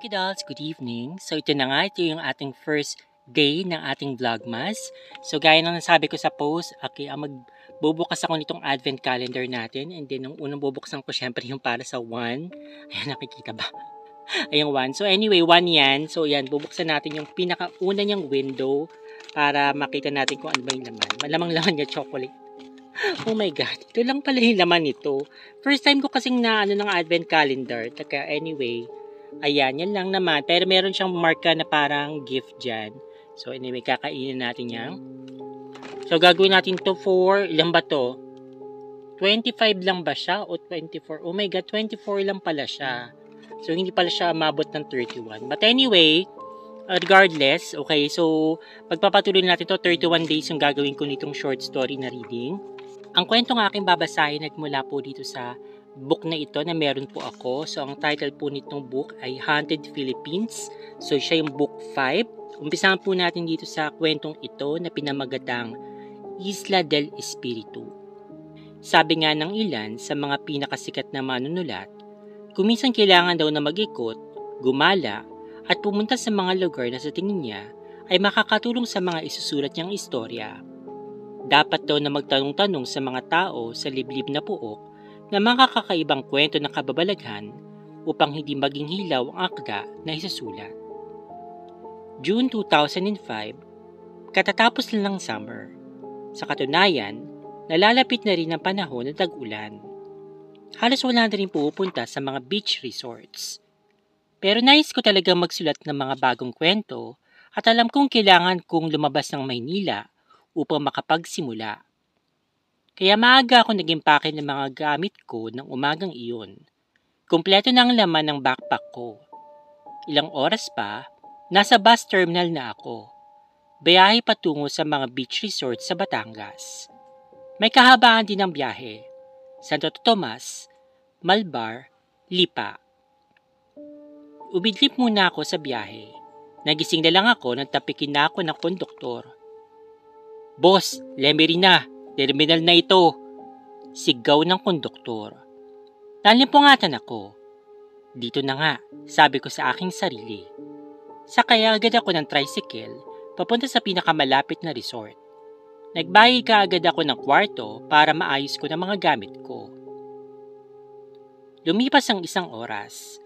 Kidals, good evening. So ito na nga, ito yung ating first day ng ating Vlogmas. So gaya ng nasabi ko sa post, okay, magbubukas ako nitong advent calendar natin. And then, ang unang bubuksan ko syempre yung para sa 1. Ayan, nakikita ba? Ayun, 1. So anyway, 1 yan. So yan, bubuksan natin yung pinakauna niyang window para makita natin kung ano ba yung laman. Malamang laman niya chocolate. Oh my God, ito lang pala yung laman nito. First time ko kasing na ng advent calendar. Taka anyway, ayan, yan lang naman. Pero meron siyang marka na parang gift dyan. So anyway, kakainin natin yan. So gagawin natin to for, ilan ba to? 25 lang ba siya o 24? Oh my God, 24 lang pala siya. So hindi pala siya umabot ng 31. But anyway, regardless, okay, so pagpapatuloy natin to 31 days yung gagawin ko nitong short story na reading. Ang kwento ng aking babasahin nagmula po dito sa book na ito na meron po ako. So, ang title po nitong book ay Haunted Philippines. So, siya yung book 5. Umpisahan po natin dito sa kwentong ito na pinamagatang Isla del Espiritu. Sabi nga ng ilan sa mga pinakasikat na manunulat, kuminsan kailangan daw na mag-ikot, gumala, at pumunta sa mga lugar na sa tingin niya ay makakatulong sa mga isusulat niyang istorya. Dapat daw na magtanong-tanong sa mga tao sa liblib na puok na mga kakaibang kwento ng kababalaghan upang hindi maging hilaw ang akda na isusulat. June 2005, katatapos lang ng summer. Sa katunayan, nalalapit na rin ang panahon ng tag-ulan. Halos wala na rin pupunta sa mga beach resorts. Pero nais ko talagang magsulat ng mga bagong kwento at alam kong kailangan kong lumabas ng Maynila upang makapagsimula. Kaya maaga ako nag-impake ng mga gamit ko ng umagang iyon. Kumpleto na ang laman ng backpack ko. Ilang oras pa, nasa bus terminal na ako. Biyahe patungo sa mga beach resort sa Batangas. May kahabaan din ang biyahe. Santo Tomas, Malbar, Lipa. Umidlip muna ako sa biyahe. Nagising na lang ako nang tapikin na ako ng konduktor. "Boss, Lemery na, terminal na ito," sigaw ng konduktor. Nalimpungatan ako. Dito na nga, sabi ko sa aking sarili. Sakay agad ako ng tricycle papunta sa pinakamalapit na resort. Nagbayad ka agad ako ng kwarto para maayos ko ng mga gamit ko. Lumipas ang isang oras.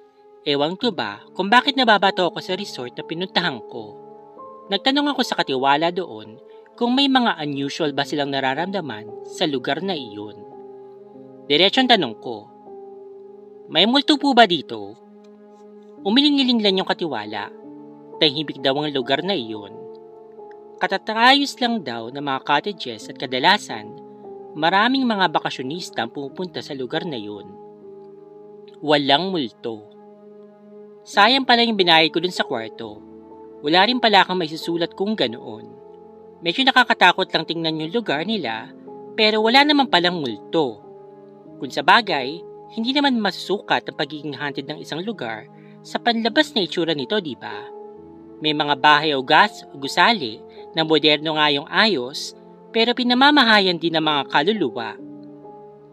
Ewan ko ba kung bakit nababato ako sa resort na pinuntahan ko. Nagtanong ako sa katiwala doon kung may mga unusual ba silang nararamdaman sa lugar na iyon. Diretsong tanong ko, "May multo po ba dito?" Umiling-iling lang yung katiwala. Tahimik daw ang lugar na iyon. Katatayos lang daw ng mga cottages at kadalasan, maraming mga bakasyonista ang pupunta sa lugar na iyon. Walang multo. Sayang pala yung binayad ko dun sa kwarto. Wala rin pala akong maisusulat kung ganoon. Medyo nakakatakot lang tingnan yung lugar nila, pero wala naman palang multo. Kung sa bagay, hindi naman masusukat ang pagiging haunted ng isang lugar sa panlabas na itsura nito, di ba? May mga bahay o gusali na moderno nga yung ayos, pero pinamamahayan din ng mga kaluluwa.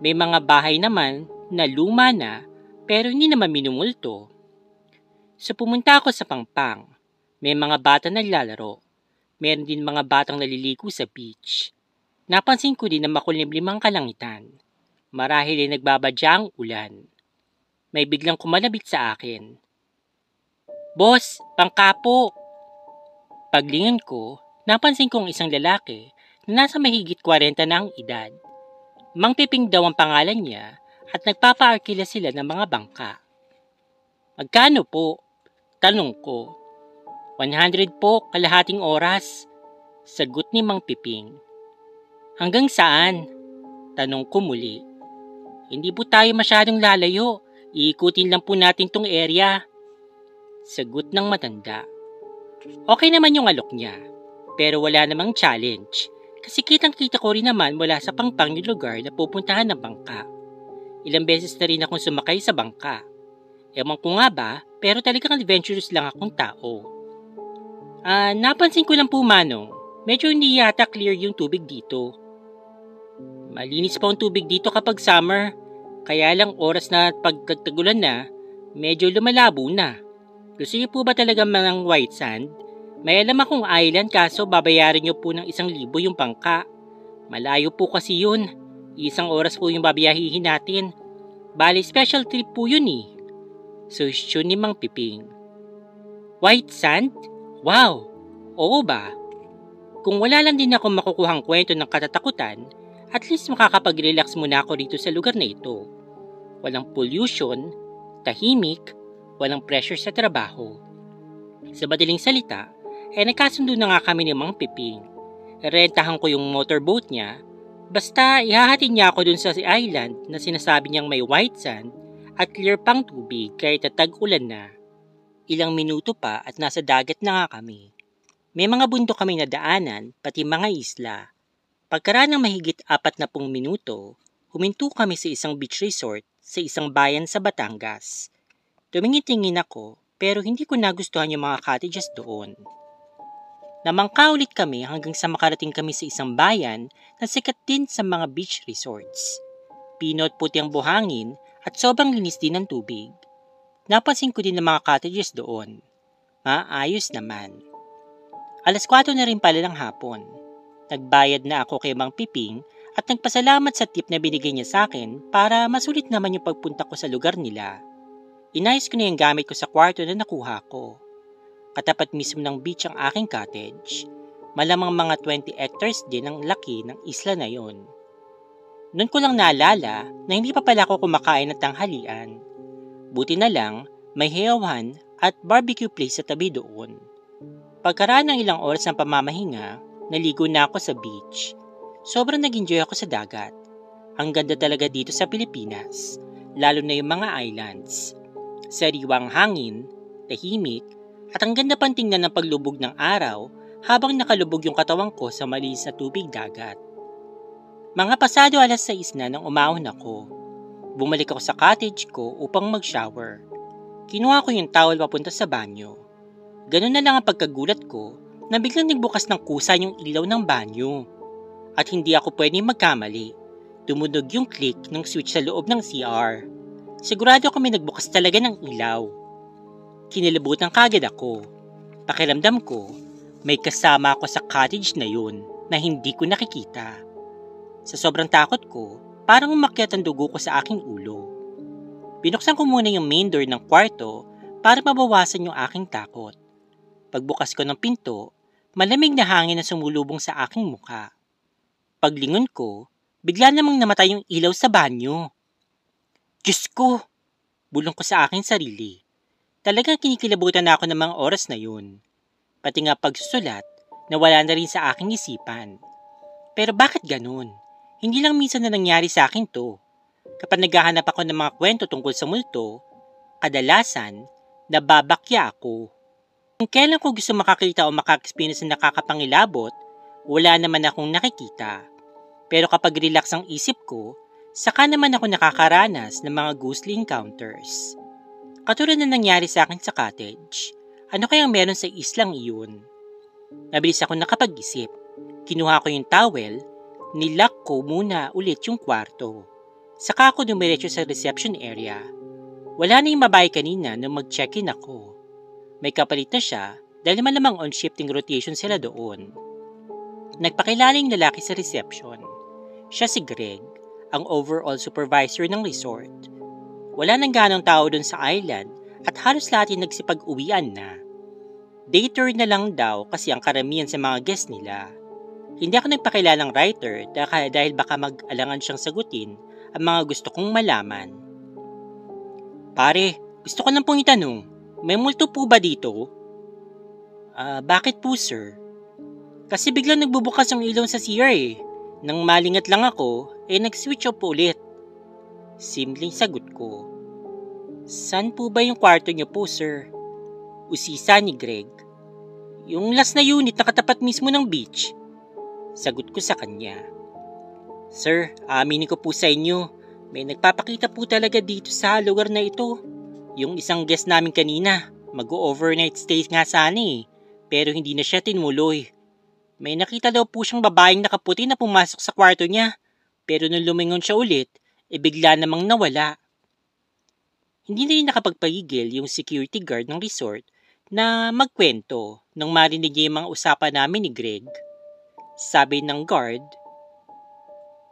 May mga bahay naman na luma na, pero hindi naman minumulto. So pumunta ako sa Pangpang. May mga bata naglalaro. Meron din mga batang naliligo sa beach. Napansin ko din na makulimlim ang kalangitan. Marahil ay nagbabadya ang ulan. May biglang kumalabit sa akin. "Boss, pangkapo!" Paglingon ko, napansin kong isang lalaki na nasa mahigit 40 na ang edad. Mang Piping daw ang pangalan niya at nagpapaarkila sila ng mga bangka. "Magkano po?" tanong ko. 100 po, kalahating oras," sagot ni Mang Piping. "Hanggang saan?" tanong ko muli. "Hindi po tayo masyadong lalayo, iikutin lang po natin tong area," sagot ng matanda. Okay naman yung alok niya, pero wala namang challenge, kasi kitang-kita ko rin naman mula sa Pangpang yung lugar na pupuntahan ng bangka. Ilang beses na rin akong sumakay sa bangka. Ewan ko nga ba, pero talagang adventurous lang akong tao. Napansin ko lang po, Manong, medyo hindi yata clear yung tubig dito. Malinis pa ang tubig dito kapag summer, kaya lang oras na pagkagtagulan na, medyo lumalabo na. Gusto niyo po ba talaga ng white sand? May alam akong island kaso babayaran niyo po ng 1,000 yung bangka. Malayo po kasi yun. Isang oras po yung babiyahihin natin. Bali special trip po yun eh. Suhestyon ni Mang Piping. White sand? Wow! Oo ba? Kung wala lang din ako makukuhang kwento ng katatakutan, at least makakapag-relax muna ako dito sa lugar na ito. Walang pollution, tahimik, walang pressure sa trabaho. Sa madaling salita, nagkasundo na nga kami ni Mang Piping. Rentahan ko yung motorboat niya, basta ihahatid niya ako dun sa island na sinasabi niyang may white sand at clear pang tubig kahit tag-ulan na. Ilang minuto pa at nasa dagat na nga kami. May mga bundok kami nadaanan, pati mga isla. Pagkaraan ng mahigit 40 minuto, huminto kami sa isang beach resort sa isang bayan sa Batangas. Tumingin-tingin ako pero hindi ko nagustuhan yung mga cottages doon. Namangka ulit kami hanggang sa makarating kami sa isang bayan na sikat din sa mga beach resorts. Pinot puti ang buhangin at sobrang linis din ng tubig. Napansin ko din ang mga cottages doon. Maayos naman. 4:00 na rin pala ng hapon. Nagbayad na ako kay Mang Piping at nagpasalamat sa tip na binigay niya sa akin para masulit naman yung pagpunta ko sa lugar nila. Inayos ko na yung gamit ko sa kwarto na nakuha ko. Katapat mismo ng beach ang aking cottage. Malamang mga 20 hectares din ang laki ng isla na yon. Noon ko lang naalala na hindi pa pala ako kumakain ng tanghalian. Buti na lang may hayawan at barbecue place sa tabi doon. Pagkaraan ng ilang oras ng pamamahinga, naligo na ako sa beach. Sobrang nag-enjoy ako sa dagat. Ang ganda talaga dito sa Pilipinas, lalo na yung mga islands. Sariwang hangin, tahimik, at ang ganda pang tingnan ng paglubog ng araw habang nakalubog yung katawan ko sa malinis na tubig dagat. Mga pasado 6:00 na nang umahon ako. Bumalik ako sa cottage ko upang mag-shower. Kinuha ko yung towel papunta sa banyo. Ganun na lang ang pagkagulat ko na biglang nagbukas ng kusa yung ilaw ng banyo. At hindi ako pwedeng magkamali. Tumunog yung click ng switch sa loob ng CR. Sigurado ako may nagbukas talaga ng ilaw. Kinilabutan kagad ako. Pakiramdam ko, may kasama ako sa cottage na yun na hindi ko nakikita. Sa sobrang takot ko, parang umakyat ang dugo ko sa aking ulo. Binuksan ko muna yung main door ng kwarto para mabawasan yung aking takot. Pagbukas ko ng pinto, malamig na hangin na sumulubong sa aking muka. Paglingon ko, bigla namang namatay yung ilaw sa banyo. Diyos ko! Bulong ko sa aking sarili. Talagang kinikilabutan na ako ng mga oras na yun. Pati nga pagsusulat, nawala na rin sa aking isipan. Pero bakit ganun? Hindi lang minsan na nangyari sa akin to. Kapag naghahanap ako ng mga kwento tungkol sa multo, kadalasan, nababakya ako. Kung kailan ko gusto makakita o makaka-experience na nakakapangilabot, wala naman akong nakikita. Pero kapag relax ang isip ko, saka naman ako nakakaranas ng mga ghostly encounters. Katulad na nangyari sa akin sa cottage, ano kayang meron sa islang iyon? Mabilis ako nakapag-isip. Kinuha ko yung towel, nilock ko muna ulit yung kwarto. Saka ako dumiretso sa reception area. Wala na yung babae kanina nung mag-check-in ako. May kapalit na siya dahil malamang on shifting rotation sila doon. Nagpakilala yung lalaki sa reception. Siya si Greg, ang overall supervisor ng resort. Wala nang ganong tao dun sa island at halos lahat yung nagsipag-uwian na. Day tour na lang daw kasi ang karamihan sa mga guests nila. Hindi ako nagpakilalang writer dahil baka mag-alangan siyang sagutin ang mga gusto kong malaman. Pare, gusto ko lang pong itanong, may multo po ba dito? Bakit po sir? Kasi biglang nagbubukas ang ilaw sa CR eh. Nang malingat lang ako, nag-switch off ulit. Simpleng sagot ko. Saan po ba yung kwarto niyo po, sir? Usisa ni Greg. Yung last na unit na katapat mismo ng beach. Sagot ko sa kanya. Sir, aminin ko po sa inyo, may nagpapakita po talaga dito sa lugar na ito. Yung isang guest namin kanina, mag-overnight stay nga sana eh, pero hindi na siya tinuloy. May nakita daw po siyang babaeng nakaputi na pumasok sa kwarto niya, pero nung lumingon siya ulit, bigla namang nawala. Hindi na rin nakapagpahigil yung security guard ng resort na magkwento nang marinig niya yung mga usapan namin ni Greg. Sabi ng guard,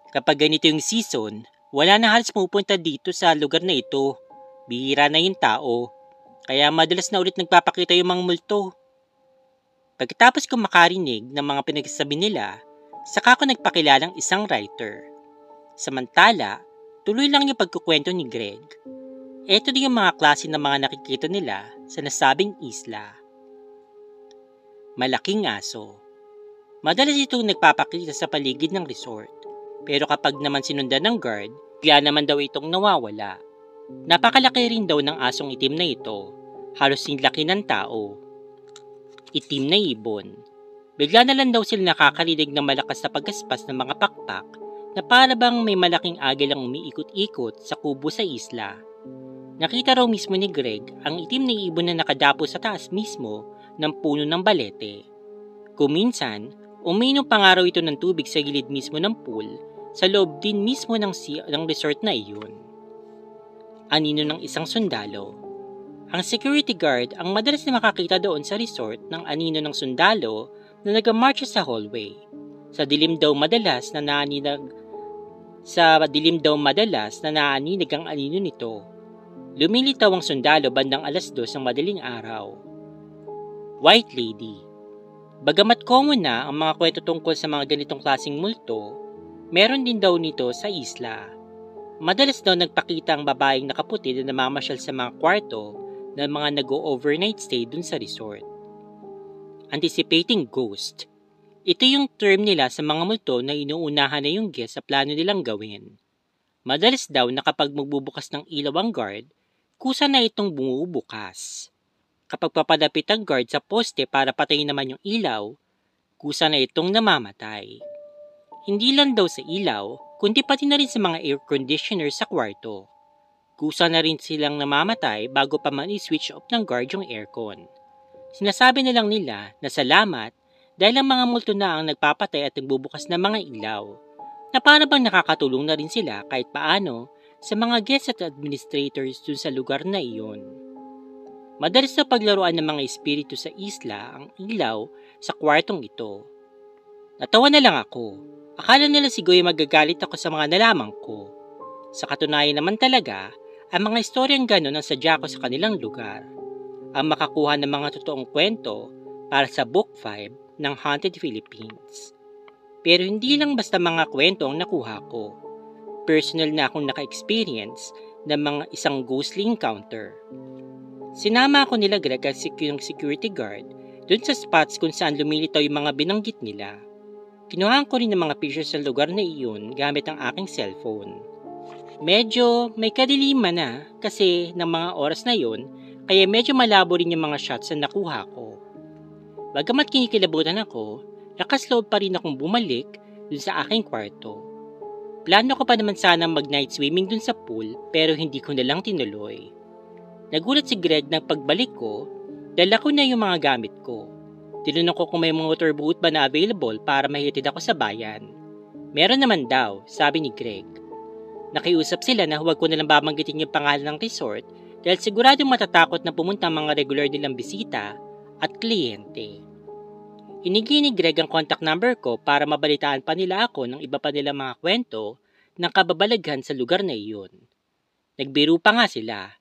kapag ganito yung season, wala na halos pumupunta dito sa lugar na ito. Bihira na yung tao. Kaya madalas na ulit nagpapakita yung mga multo. Pagkatapos kong makarinig ng mga pinagsasabi nila, saka ko nagpakilalang isang writer. Samantala, tuloy lang yung pagkukwento ni Greg. Ito din yung mga klase ng mga nakikita nila sa nasabing isla. Malaking aso. Madalas itong nagpapakita sa paligid ng resort. Pero kapag naman sinundan ng guard, bigla naman daw itong nawawala. Napakalaki rin daw ng asong itim na ito. Halos yung laki ng tao. Itim na ibon. Bigla na lang daw sila nakakarinig ng malakas na paggaspas ng mga pakpak na para bang may malaking agilang umiikot-ikot sa kubo sa isla. Nakita raw mismo ni Greg ang itim na ibon na nakadapo sa taas mismo ng puno ng balete. Kuminsan, uminom pa nga raw ito ng tubig sa gilid mismo ng pool sa loob din mismo ng resort na iyon. Anino ng isang sundalo. Ang security guard ang madalas na makakita doon sa resort ng anino ng sundalo na nag-march sa hallway. Sa dilim daw madalas na naaninag ang anino nito. Lumilitaw ang sundalo bandang 2:00 ng madaling araw. White Lady. Bagamat common na ang mga kwento tungkol sa mga ganitong klaseng multo, meron din daw nito sa isla. Madalas daw nagpakita ang babaeng nakaputi na namamasyal sa mga kwarto ng mga nag-overnight stay dun sa resort. Anticipating ghost. Ito yung term nila sa mga multo na inuunahan na yung guest sa plano nilang gawin. Madalas daw na kapag magbubukas ng ilaw ang guard, kusa na itong bumubukas. Kapag papadapit ang guard sa poste para patayin naman yung ilaw, kusa na itong namamatay. Hindi lang daw sa ilaw, kundi pati na rin sa mga air conditioner sa kwarto. Kusa na rin silang namamatay bago pa man i-switch off ng guard yung aircon. Sinasabi na lang nila na salamat dahil ang mga multo na ang nagpapatay at nagbubukas ng mga ilaw, na para bang nakakatulong na rin sila kahit paano sa mga guests at administrators dun sa lugar na iyon. Madalas na paglaruan ng mga espiritu sa isla ang ilaw sa kwartong ito. Natawa na lang ako. Akala nila siguro magagalit ako sa mga nalaman ko. Sa katunayan naman talaga, ang mga istoryang gano'n ang sadya ko sa kanilang lugar. Ang makakuha ng mga totoong kwento para sa Book 5 ng Haunted Philippines. Pero hindi lang basta mga kwento ang nakuha ko. Personal na akong naka-experience ng mga isang ghostly encounter. Sinama ako nila Greg at yung security guard dun sa spots kung saan lumilitaw yung mga binanggit nila. Kinuhaan ko rin ng mga pictures ng lugar na iyon gamit ang aking cellphone. Medyo may kadiliman na kasi ng mga oras na yon, kaya medyo malabo rin yung mga shots na nakuha ko. Bagamat kinikilabutan ako, lakas loob pa rin akong bumalik dun sa aking kwarto. Plano ko pa naman sana mag-night swimming dun sa pool pero hindi ko na lang tinuloy. Nagulat si Greg ng pagbalik ko, dala ko na yung mga gamit ko. Tinanong ko kung may motorboat ba na available para mahihatid ako sa bayan. Meron naman daw, sabi ni Greg. Nakiusap sila na huwag ko nalang babanggitin yung pangalan ng resort dahil siguradong matatakot na pumunta ang mga regular nilang bisita at kliyente. Hinigi ni Greg ang contact number ko para mabalitaan pa nila ako ng iba pa nilang mga kwento ng kababalaghan sa lugar na iyon. Nagbiro pa nga sila.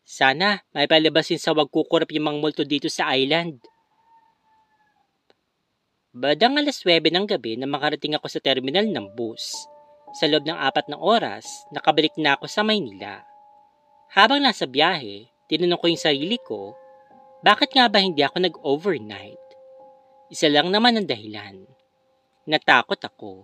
Sana may palabasin sa wag kukurap yung mga multo dito sa island. Badang 9:00 ng gabi na makarating ako sa terminal ng bus. Sa loob ng 4 na oras, nakabalik na ako sa Maynila. Habang nasa biyahe, tinanong ko yung sarili ko, bakit nga ba hindi ako nag-overnight? Isa lang naman ang dahilan. Natakot ako.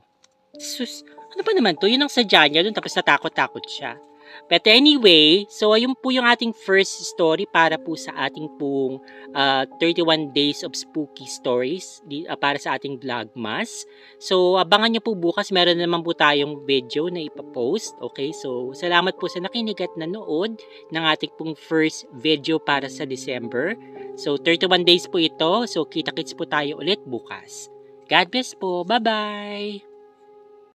Sus, ano ba naman to? Yun ang sadya niya doon tapos natakot-takot siya. But anyway, so ayun po yung ating first story para po sa ating pong 31 Days of Spooky Stories para sa ating Vlogmas. So abangan nyo po bukas, meron naman po tayong video na ipapost. Okay, so salamat po sa nakinig at nanood ng ating pong first video para sa December. So 31 days po ito, so kita-kits po tayo ulit bukas. God bless po, bye-bye!